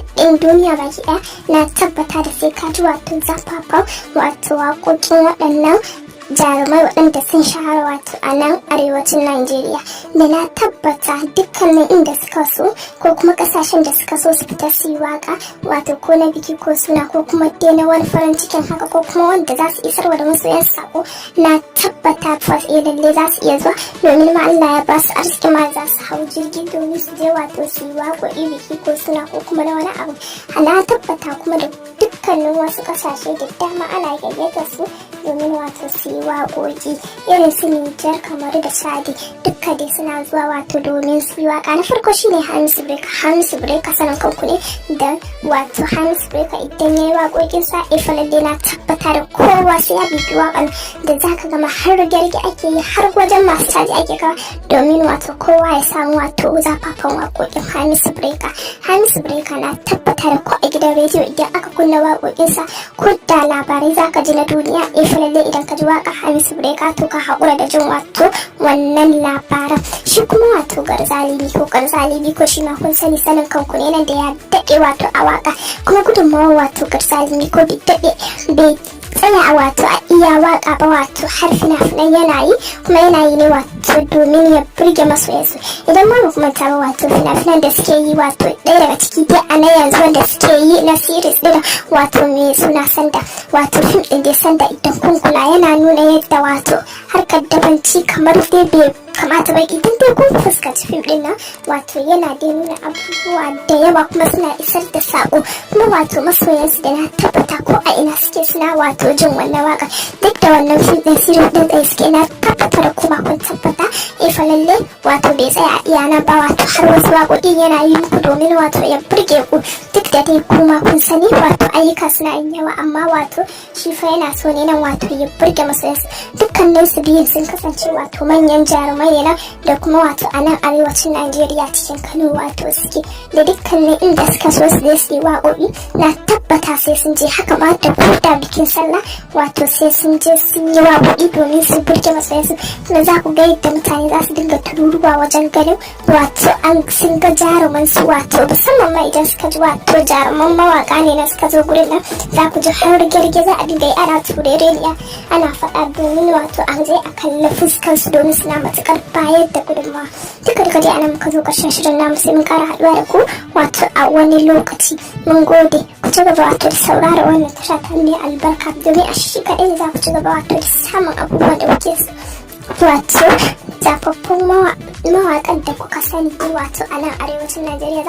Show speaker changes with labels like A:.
A: faɗin duniya baki ɗaya na tabbata da sai ka ji wato zafafan wato waƙoƙin waɗannan jarumai waɗanda sun shahara wato a nan arewacin Najeriya, da na tabbata dukkanin inda suka so ko kuma kasashen da suka so su fita su yi waka wato ko na biki ko suna ko kuma dai na wani farin cikin haka ko kuma wanda za su isarwa da masoyan sako, na tabbata fas lalle za su iya zuwa domin ma Allah ya ba su arziki ma za su hau jirgi domin su je wato su yi waƙoƙi biki ko suna ko kuma na wani abu. Na tabbata kuma da dukkanin wasu kasashe da dama ana gayyata su domin wato su yi waƙoƙi irin su Nijar, Kamaru da Chadi, dukka dai suna zuwa wato domin su yi waƙa. Na farko shine Hamisu Breaker. Hamisu Breaker sanin kanku ne da wato Hamisu Breaker idan ya yi waƙoƙin sa lalle na tabbata da kowa sai ya bibi waƙan da zaka gama har rige ake yi har wajen masu caji ake kawo domin wato kowa ya samu wato zafafan waƙoƙin Hamisu Breaker. Hamisu Breaker na tabbata da ko a gidan rediyo idan aka kunna waƙoƙinsa ko da labarai zaka ji na duniya lalle idan ka ji waka Hamisu Breaker to ka haƙura da jin wato wannan labaran. Shi kuma wato Garzali ko shi ma kun sani sanin kanku ne nan da ya daɗe wato a waka, kuma gudunmawar wato Garzali ko bai daɗe bai tsaya a wato a iya waka ba wato har fina-finan yana yi, kuma yana yi ne wato domin ya burge masoyansu. Idan ma kuma ta ba wato fina-finan da suke yi wato ɗaya daga ciki dai a na yanzu wanda suke yi na series ɗin wato mai suna Sanda, wato fim ɗin dai Sanda idan kun kula yana nuna yadda wato harkar dabanci kamar dai bai kamata ba. Idan dai kun fuskanci fim ɗin nan wato yana dai nuna abubuwa da yawa kuma suna isar da sako, kuma wato masoyansu da na tabbata ko a ina suke suna wato jin wannan waka duk da wannan fim ɗin series ɗin da suke na tabbata da kuma kun tabbata fa lalle wato bai tsaya a iya nan ba wato har wasu waƙoƙin yana yi muku domin wato ya burge ku, duk da dai kuma kun sani wato ayyuka suna yin yawa amma wato shi fa yana so ne nan wato ya burge masoyansu. Dukkanin su biyun sun kasance wato manyan jarumai ne nan da kuma wato a nan arewacin Najeriya cikin Kano wato suke, da dukkanin inda suka so su je su yi waƙoƙi na tabbata sai sun je, haka ma da koda bikin sallah wato sai sun je sun yi waƙoƙi domin su burge masoyansu. Kuma za ku ga yadda mutane za su dinga tururuwa wajen ganin wato an sun ga jaruman su wato musamman ma idan suka ji wato jaruman mawaka ne na suka zo gurin nan za ku ji har rige za a dinga yi ana turereniya ana faɗa domin wato a je a kalli fuskar su domin suna matuƙar bayar da gudunmawa. Duka dai anan muka zo ƙarshen shirin namu, sai mun ƙara haɗuwa da ku wato a wani lokaci. Mun gode, ku ci gaba wato da saurara wannan tasha ta mai albarka domin a shi kaɗai za ku ci gaba wato da samun abubuwan da kuke so. Wato zafaffun mawaƙan da kuka sani wato a nan arewacin Najeriya.